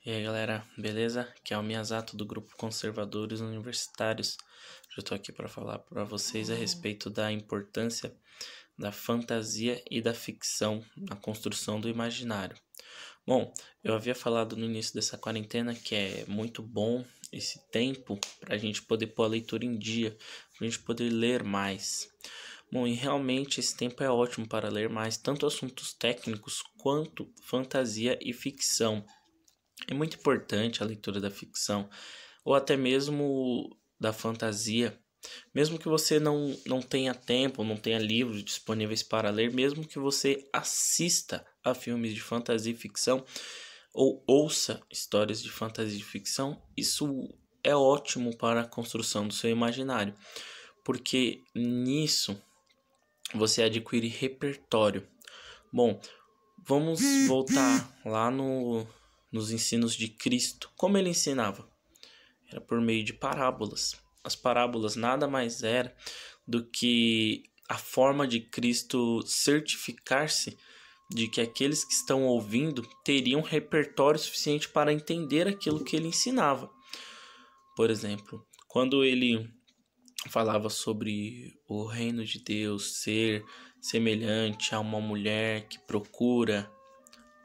E aí galera, beleza? Aqui é o Miyazato do grupo Conservadores Universitários. Eu tô aqui para falar para vocês a respeito da importância da fantasia e da ficção na construção do imaginário. Bom, eu havia falado no início dessa quarentena que é muito bom esse tempo para a gente poder pôr a leitura em dia, para a gente poder ler mais. Bom, e realmente esse tempo é ótimo para ler mais, tanto assuntos técnicos quanto fantasia e ficção. É muito importante a leitura da ficção, ou até mesmo da fantasia. Mesmo que você não tenha tempo, não tenha livros disponíveis para ler, mesmo que você assista a filmes de fantasia e ficção, ou ouça histórias de fantasia e ficção, isso é ótimo para a construção do seu imaginário, porque nisso você adquire repertório. Bom, vamos voltar lá nos ensinos de Cristo. Como ele ensinava? Era por meio de parábolas. As parábolas nada mais era do que a forma de Cristo certificar-se de que aqueles que estão ouvindo teriam repertório suficiente para entender aquilo que ele ensinava. Por exemplo, quando ele falava sobre o reino de Deus ser semelhante a uma mulher que procura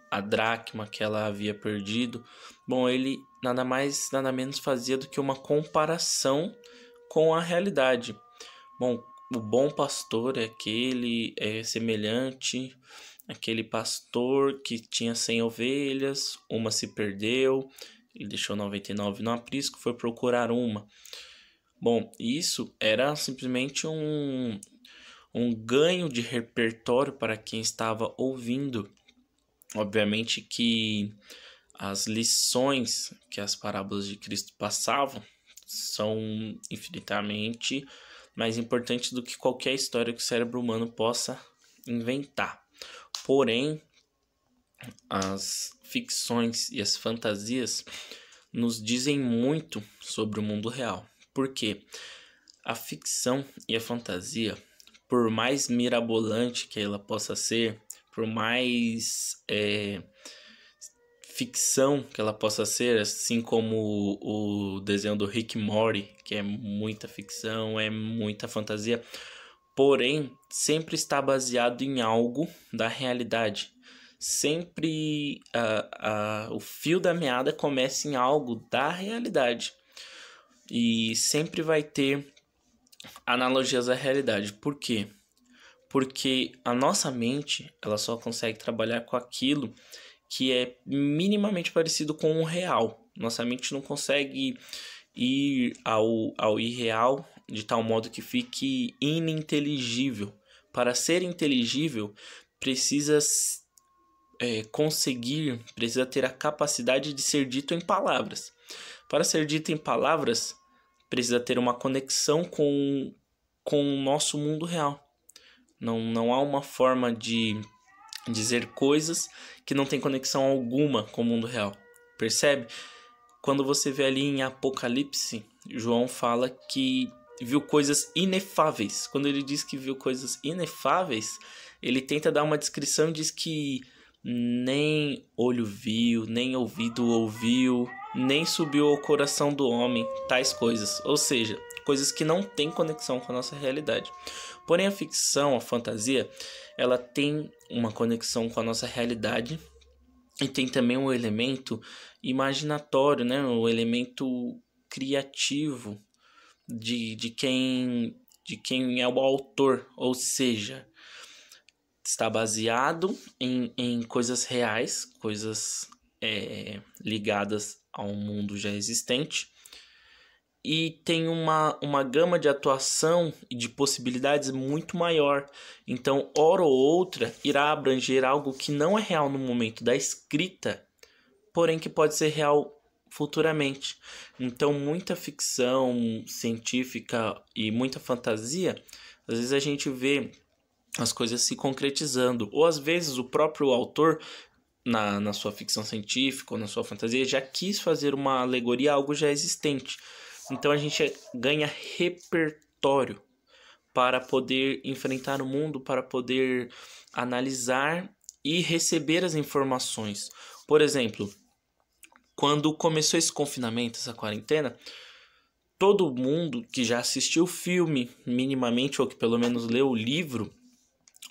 a dracma que ela havia perdido. Bom, ele nada mais, nada menos fazia do que uma comparação com a realidade. Bom, o bom pastor é semelhante àquele pastor que tinha 100 ovelhas, uma se perdeu, ele deixou 99 no aprisco, foi procurar uma. Bom, isso era simplesmente um ganho de repertório para quem estava ouvindo. Obviamente que as lições que as parábolas de Cristo passavam são infinitamente mais importantes do que qualquer história que o cérebro humano possa inventar. Porém, as ficções e as fantasias nos dizem muito sobre o mundo real. Por quê? A ficção e a fantasia, por mais mirabolante que ela possa ser, por mais ficção que ela possa ser, assim como o desenho do Rick e Morty, que é muita ficção, é muita fantasia, porém sempre está baseado em algo da realidade. Sempre o fio da meada começa em algo da realidade e sempre vai ter analogias à realidade. Por quê? Porque a nossa mente ela só consegue trabalhar com aquilo que é minimamente parecido com o real. Nossa mente não consegue ir ao irreal de tal modo que fique ininteligível. Para ser inteligível, precisa precisa ter a capacidade de ser dito em palavras. Para ser dito em palavras, precisa ter uma conexão com o nosso mundo real. Não há uma forma de dizer coisas que não tem conexão alguma com o mundo real. Percebe? Quando você vê ali em Apocalipse, João fala que viu coisas inefáveis. Quando ele diz que viu coisas inefáveis, ele tenta dar uma descrição e diz que nem olho viu, nem ouvido ouviu, nem subiu ao coração do homem tais coisas. Ou seja, coisas que não têm conexão com a nossa realidade. Porém, a ficção, a fantasia, ela tem uma conexão com a nossa realidade e tem também um elemento imaginatório, né? Um elemento criativo de quem é o autor, ou seja, está baseado em coisas reais, coisas ligadas a um mundo já existente, e tem uma gama de atuação e de possibilidades muito maior. Então, hora ou outra, irá abranger algo que não é real no momento da escrita, porém que pode ser real futuramente. Então, muita ficção científica e muita fantasia, às vezes a gente vê as coisas se concretizando, ou às vezes o próprio autor na sua ficção científica ou na sua fantasia já quis fazer uma alegoria a algo já existente. Então a gente ganha repertório para poder enfrentar o mundo, para poder analisar e receber as informações. Por exemplo, Quando começou esse confinamento, essa quarentena, todo mundo que já assistiu o filme minimamente, ou que pelo menos leu o livro,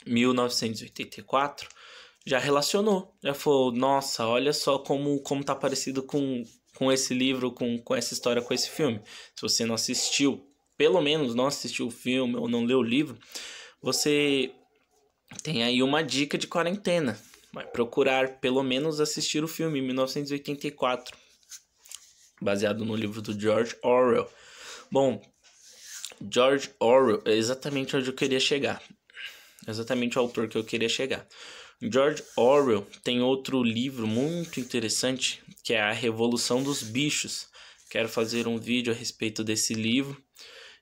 1984, já relacionou. Já falou, nossa, olha só como tá parecido com esse livro, com essa história, com esse filme. Se você não assistiu, pelo menos não assistiu o filme ou não leu o livro, você tem aí uma dica de quarentena. Vai procurar pelo menos assistir o filme 1984, baseado no livro do George Orwell. Bom, George Orwell é exatamente onde eu queria chegar. Exatamente o autor que eu queria chegar. George Orwell tem outro livro muito interessante, que é A Revolução dos Bichos. Quero fazer um vídeo a respeito desse livro.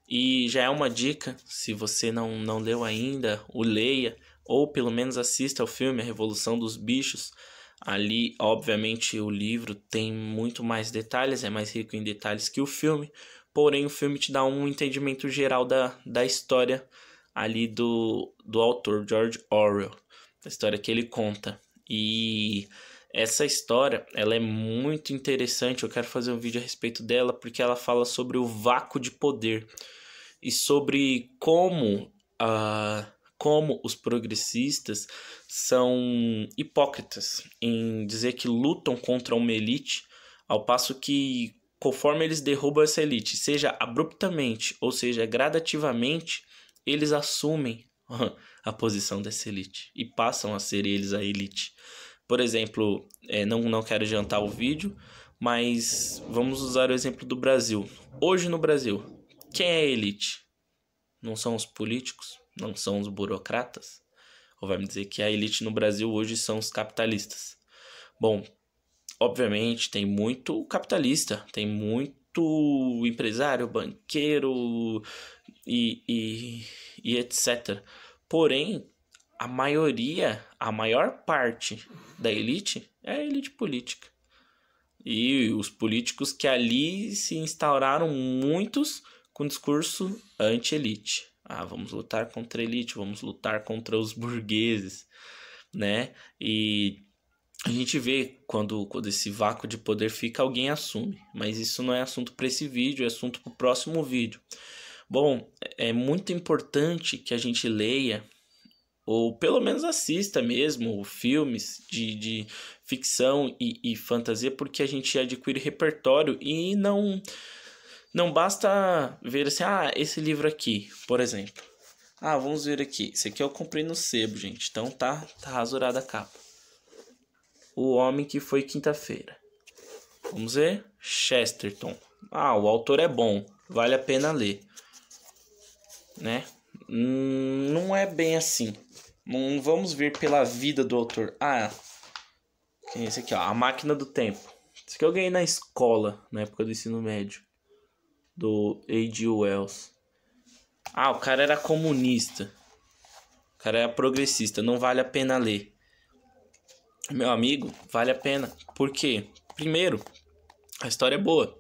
E já é uma dica, se você não leu ainda, o leia, ou pelo menos assista ao filme A Revolução dos Bichos. Ali, obviamente, o livro tem muito mais detalhes, é mais rico em detalhes que o filme. Porém, o filme te dá um entendimento geral da história ali do autor, George Orwell. A história que ele conta. E essa história, ela é muito interessante. Eu quero fazer um vídeo a respeito dela porque ela fala sobre o vácuo de poder e sobre como os progressistas são hipócritas em dizer que lutam contra uma elite, ao passo que conforme eles derrubam essa elite, seja abruptamente ou seja gradativamente, eles assumem a posição dessa elite e passam a ser eles a elite. Por exemplo, não quero adiantar o vídeo, mas vamos usar o exemplo do Brasil. Hoje no Brasil, quem é a elite? Não são os políticos? Não são os burocratas? Ou vai me dizer que a elite no Brasil hoje são os capitalistas? Bom, obviamente tem muito capitalista, tem muito empresário, banqueiro e etc. Porém, a maior parte da elite é a elite política. E os políticos que ali se instauraram, muitos com discurso anti-elite. Vamos lutar contra a elite, vamos lutar contra os burgueses, né? E a gente vê quando esse vácuo de poder fica, alguém assume. Mas isso não é assunto para esse vídeo, é assunto para o próximo vídeo. Bom, é muito importante que a gente leia, ou pelo menos assista mesmo, filmes de ficção e fantasia, porque a gente adquire repertório e não basta ver assim, esse livro aqui, por exemplo. Vamos ver aqui. Esse aqui eu comprei no sebo, gente. Então tá rasurada a capa. O Homem que Foi Quinta-feira. Vamos ver? Chesterton. O autor é bom. Vale a pena ler. Né? Não é bem assim. Não vamos ver pela vida do autor. Esse aqui, ó. A Máquina do Tempo. Esse aqui eu ganhei na escola, na época do ensino médio. Do A.G. Wells. O cara era comunista. O cara era progressista. Não vale a pena ler. Meu amigo, vale a pena. Por quê? Primeiro, a história é boa.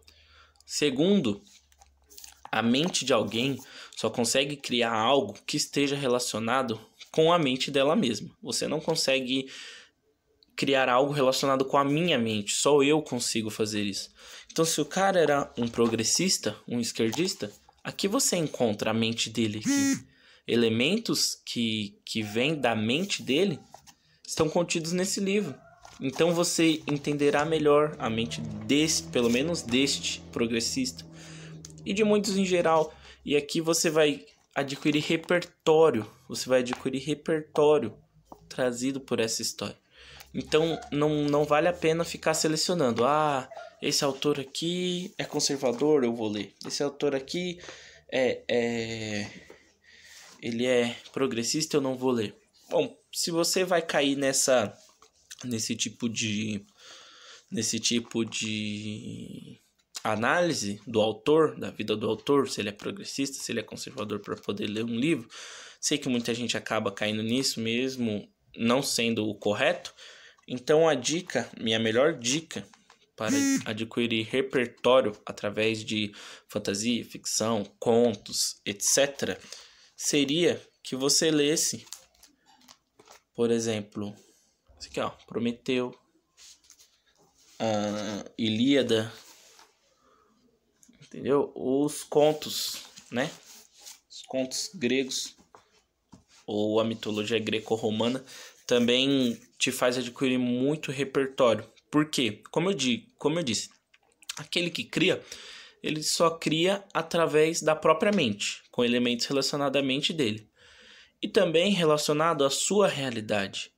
Segundo, a mente de alguém só consegue criar algo que esteja relacionado com a mente dela mesma. Você não consegue criar algo relacionado com a minha mente. Só eu consigo fazer isso. Então, se o cara era um progressista, um esquerdista, aqui você encontra a mente dele. Aqui. Elementos que vêm da mente dele estão contidos nesse livro. Então você entenderá melhor a mente pelo menos deste progressista. E de muitos em geral. E aqui você vai adquirir repertório. Você vai adquirir repertório trazido por essa história. Então não vale a pena ficar selecionando. Esse autor aqui é conservador, eu vou ler. Esse autor aqui ele é progressista, eu não vou ler. Bom, se você vai cair nesse tipo de análise do autor, da vida do autor, se ele é progressista, se ele é conservador, para poder ler um livro, sei que muita gente acaba caindo nisso mesmo, não sendo o correto. Então minha melhor dica para adquirir repertório através de fantasia, ficção, contos, etc., seria que você lesse, por exemplo, esse aqui, ó, Prometeu, Ilíada, entendeu? Os contos, né? Os contos gregos ou a mitologia greco-romana também te faz adquirir muito repertório. Por quê? Como eu disse, aquele que cria, ele só cria através da própria mente, com elementos relacionados à mente dele. E também relacionado à sua realidade.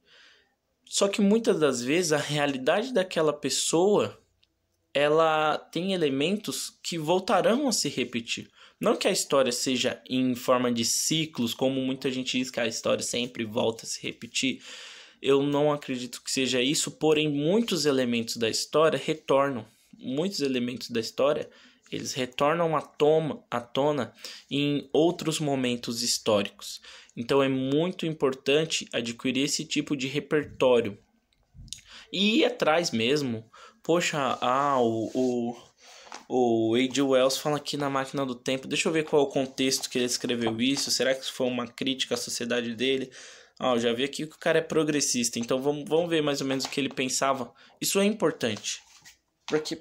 Só que muitas das vezes a realidade daquela pessoa, ela tem elementos que voltarão a se repetir. Não que a história seja em forma de ciclos, como muita gente diz que a história sempre volta a se repetir. Eu não acredito que seja isso, porém muitos elementos da história retornam. Muitos elementos da história, eles retornam à tona em outros momentos históricos. Então é muito importante adquirir esse tipo de repertório. E ir atrás mesmo. Poxa, o A.G. Wells fala aqui na Máquina do Tempo. Deixa eu ver qual é o contexto que ele escreveu isso. Será que foi uma crítica à sociedade dele? Eu já vi aqui que o cara é progressista. Então vamos ver mais ou menos o que ele pensava. Isso é importante.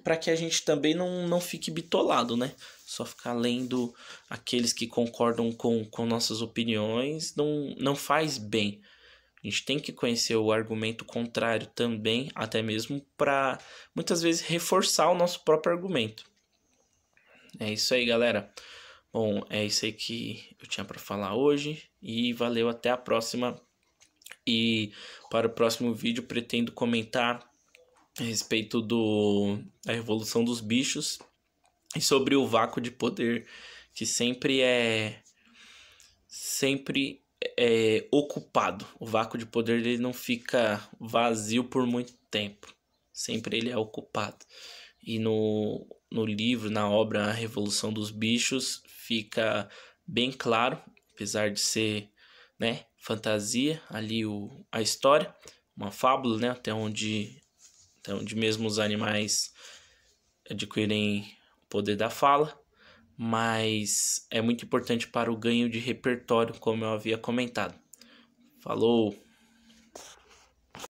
Para que a gente também não fique bitolado, né? Só ficar lendo aqueles que concordam com nossas opiniões não faz bem. A gente tem que conhecer o argumento contrário também, até mesmo para muitas vezes reforçar o nosso próprio argumento. É isso aí, galera. Bom, é isso aí que eu tinha para falar hoje e valeu, até a próxima. E para o próximo vídeo pretendo comentar a respeito da Revolução dos Bichos e sobre o vácuo de poder, que sempre é ocupado. O vácuo de poder ele não fica vazio por muito tempo. Sempre ele é ocupado. E no livro, na obra A Revolução dos Bichos, fica bem claro, apesar de ser, né, fantasia, ali a história, uma fábula, né, até onde mesmo os animais adquirem o poder da fala, mas é muito importante para o ganho de repertório, como eu havia comentado. Falou!